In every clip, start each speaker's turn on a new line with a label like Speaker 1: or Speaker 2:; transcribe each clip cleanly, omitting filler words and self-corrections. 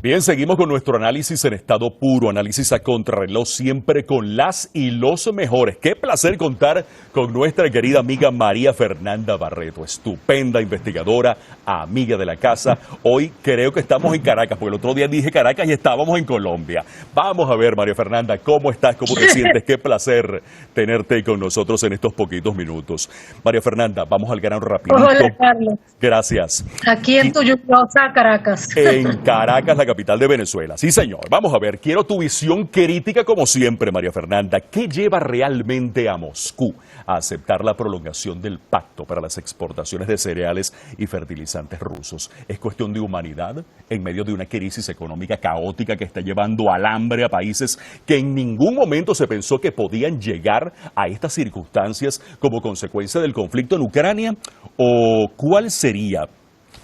Speaker 1: Bien, seguimos con nuestro análisis en estado puro, análisis a contrarreloj, siempre con las y los mejores. Qué placer contar con nuestra querida amiga María Fernanda Barreto, estupenda investigadora, amiga de la casa. Hoy creo que estamos en Caracas, porque el otro día dije Caracas y estábamos en Colombia. Vamos a ver, María Fernanda, ¿cómo estás? ¿Cómo te sientes? Qué placer tenerte con nosotros en estos poquitos minutos. María Fernanda, vamos al grano rapidito.
Speaker 2: Hola, Carlos.
Speaker 1: Gracias.
Speaker 2: Aquí en tu lluviosa Caracas.
Speaker 1: En Caracas, la capital de Venezuela. Sí, señor. Vamos a ver, quiero tu visión crítica como siempre, María Fernanda. ¿Qué lleva realmente a Moscú a aceptar la prolongación del pacto para las exportaciones de cereales y fertilizantes rusos? ¿Es cuestión de humanidad en medio de una crisis económica caótica que está llevando al hambre a países que en ningún momento se pensó que podían llegar a estas circunstancias como consecuencia del conflicto en Ucrania? ¿O cuál sería,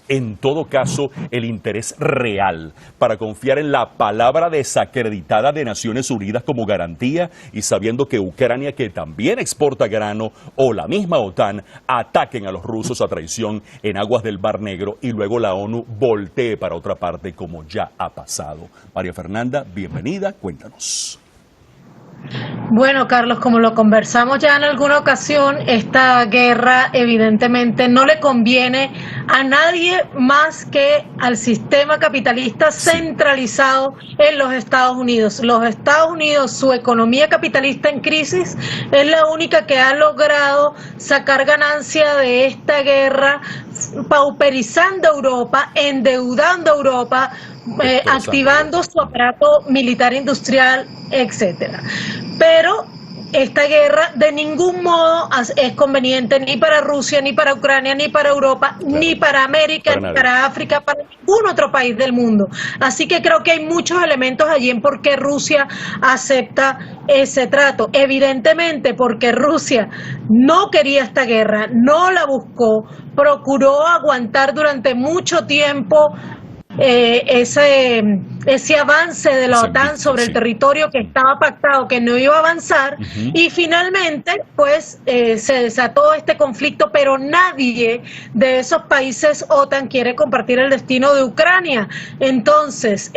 Speaker 1: en todo caso, el interés real para confiar en la palabra desacreditada de Naciones Unidas como garantía y sabiendo que Ucrania, que también exporta grano, o la misma OTAN, ataquen a los rusos a traición en aguas del Mar Negro y luego la ONU voltee para otra parte como ya ha pasado? María Fernanda, bienvenida, cuéntanos.
Speaker 2: Bueno, Carlos, como lo conversamos ya en alguna ocasión, esta guerra evidentemente no le conviene a nadie más que al sistema capitalista centralizado en los Estados Unidos. Los Estados Unidos, su economía capitalista en crisis, es la única que ha logrado sacar ganancia de esta guerra, pauperizando a Europa, endeudando a Europa, activando su aparato militar industrial, etcétera. Pero esta guerra de ningún modo es conveniente ni para Rusia, ni para Ucrania, ni para Europa, claro, ni para América, ni para África, para ningún otro país del mundo. Así que creo que hay muchos elementos allí en por qué Rusia acepta ese trato. Evidentemente porque Rusia no quería esta guerra, no la buscó, procuró aguantar durante mucho tiempo ese avance de la OTAN sobre el territorio que estaba pactado, que no iba a avanzar, y finalmente pues se desató este conflicto, pero nadie de esos países OTAN quiere compartir el destino de Ucrania. Entonces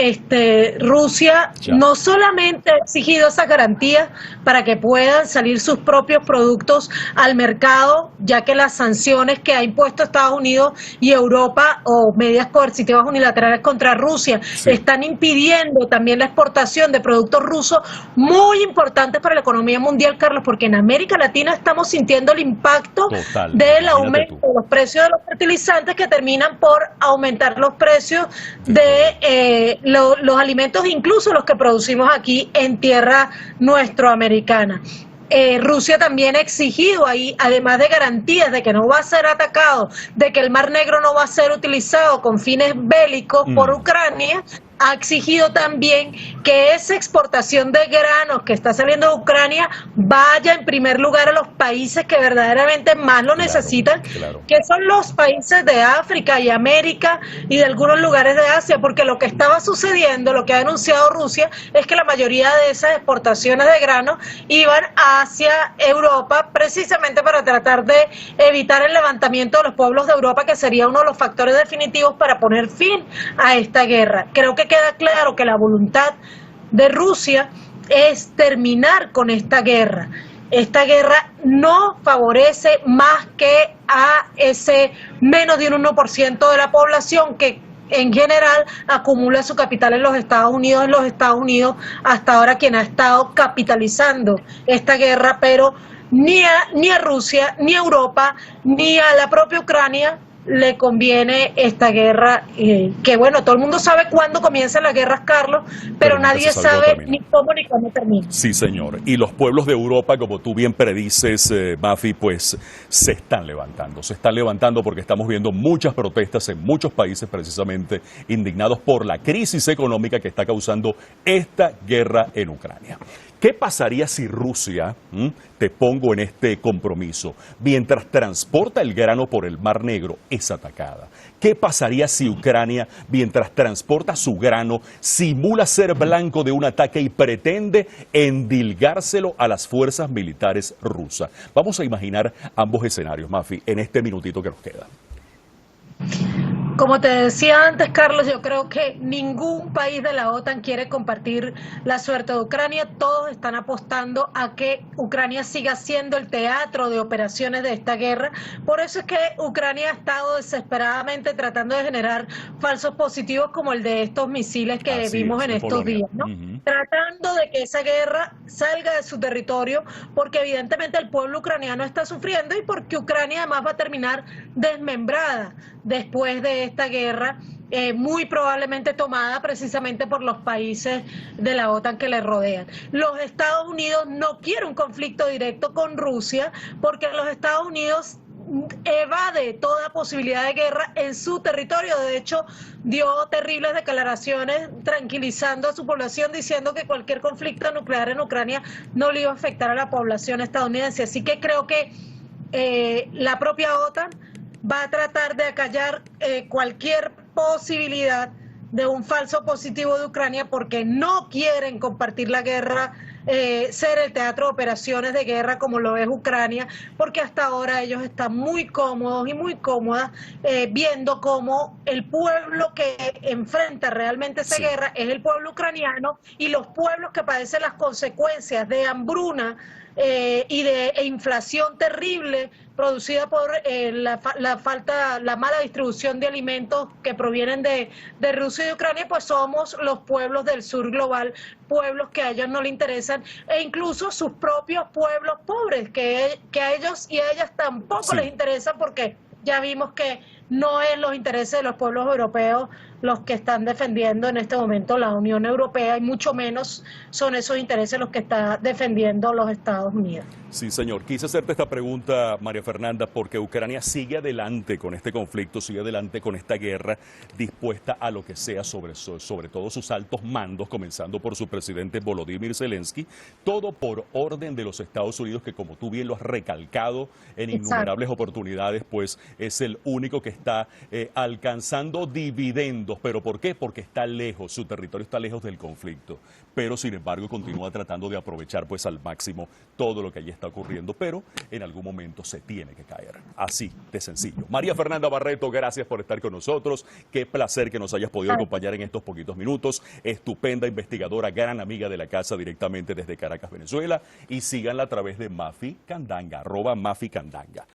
Speaker 2: Rusia no solamente ha exigido esas garantías para que puedan salir sus propios productos al mercado, ya que las sanciones que ha impuesto Estados Unidos y Europa, o medidas coercitivas unilaterales contra Rusia, están impidiendo también la exportación de productos rusos muy importantes para la economía mundial, Carlos, porque en América Latina estamos sintiendo el impacto del aumento de los precios de los fertilizantes, que terminan por aumentar los precios de los alimentos, incluso los que producimos aquí en tierra nuestroamericana. Rusia también ha exigido ahí, además de garantías de que no va a ser atacado, de que el Mar Negro no va a ser utilizado con fines bélicos por Ucrania, ha exigido también que esa exportación de granos que está saliendo de Ucrania vaya en primer lugar a los países que verdaderamente más lo necesitan, que son los países de África y América y de algunos lugares de Asia, porque lo que estaba sucediendo, lo que ha denunciado Rusia, es que la mayoría de esas exportaciones de granos iban hacia Europa precisamente para tratar de evitar el levantamiento de los pueblos de Europa, que sería uno de los factores definitivos para poner fin a esta guerra. Creo que queda claro que la voluntad de Rusia es terminar con esta guerra. Esta guerra no favorece más que a ese menos de un 1% de la población que en general acumula su capital en los Estados Unidos. En los Estados Unidos hasta ahora quien ha estado capitalizando esta guerra, pero ni a Rusia, ni a Europa, ni a la propia Ucrania le conviene esta guerra, que bueno, todo el mundo sabe cuándo comienzan las guerras, Carlos, pero nadie sabe ni cómo ni cuándo termina.
Speaker 1: Sí, señor. Y los pueblos de Europa, como tú bien predices, Mafi, pues se están levantando porque estamos viendo muchas protestas en muchos países precisamente indignados por la crisis económica que está causando esta guerra en Ucrania. ¿Qué pasaría si Rusia, te pongo en este compromiso, mientras transporta el grano por el Mar Negro, es atacada? ¿Qué pasaría si Ucrania, mientras transporta su grano, simula ser blanco de un ataque y pretende endilgárselo a las fuerzas militares rusas? Vamos a imaginar ambos escenarios, Mafi, en este minutito que nos queda.
Speaker 2: Como te decía antes, Carlos, yo creo que ningún país de la OTAN quiere compartir la suerte de Ucrania. Todos están apostando a que Ucrania siga siendo el teatro de operaciones de esta guerra. Por eso es que Ucrania ha estado desesperadamente tratando de generar falsos positivos como el de estos misiles que vimos en estos días, ¿no? Tratando de que esa guerra salga de su territorio, porque evidentemente el pueblo ucraniano está sufriendo y porque Ucrania además va a terminar desmembrada después de esta guerra, muy probablemente tomada precisamente por los países de la OTAN que le rodean. Los Estados Unidos no quieren un conflicto directo con Rusia porque los Estados Unidos evade toda posibilidad de guerra en su territorio. De hecho, dio terribles declaraciones tranquilizando a su población, diciendo que cualquier conflicto nuclear en Ucrania no le iba a afectar a la población estadounidense. Así que creo que la propia OTAN va a tratar de acallar cualquier posibilidad de un falso positivo de Ucrania porque no quieren compartir la guerra, ser el teatro de operaciones de guerra como lo es Ucrania, porque hasta ahora ellos están muy cómodos y muy cómodas viendo cómo el pueblo que enfrenta realmente esa guerra es el pueblo ucraniano, y los pueblos que padecen las consecuencias de hambruna y de inflación terrible producida por la mala distribución de alimentos que provienen de Rusia y de Ucrania, pues somos los pueblos del sur global, pueblos que a ellos no les interesan, e incluso sus propios pueblos pobres, que a ellos y a ellas tampoco les interesa, porque ya vimos que no es los intereses de los pueblos europeos los que están defendiendo en este momento la Unión Europea, y mucho menos son esos intereses los que está defendiendo los Estados Unidos.
Speaker 1: Sí, señor. Quise hacerte esta pregunta, María Fernanda, porque Ucrania sigue adelante con este conflicto, sigue adelante con esta guerra, dispuesta a lo que sea, sobre todo sus altos mandos, comenzando por su presidente Volodymyr Zelensky, todo por orden de los Estados Unidos, que como tú bien lo has recalcado en innumerables oportunidades, pues es el único que está alcanzando dividendos. ¿Pero por qué? Porque está lejos, su territorio está lejos del conflicto, pero sin embargo continúa tratando de aprovechar pues al máximo todo lo que allí está ocurriendo, pero en algún momento se tiene que caer, así de sencillo. María Fernanda Barreto, gracias por estar con nosotros, qué placer que nos hayas podido acompañar en estos poquitos minutos, estupenda investigadora, gran amiga de la casa directamente desde Caracas, Venezuela, y síganla a través de Mafi Candanga, @Mafi Candanga.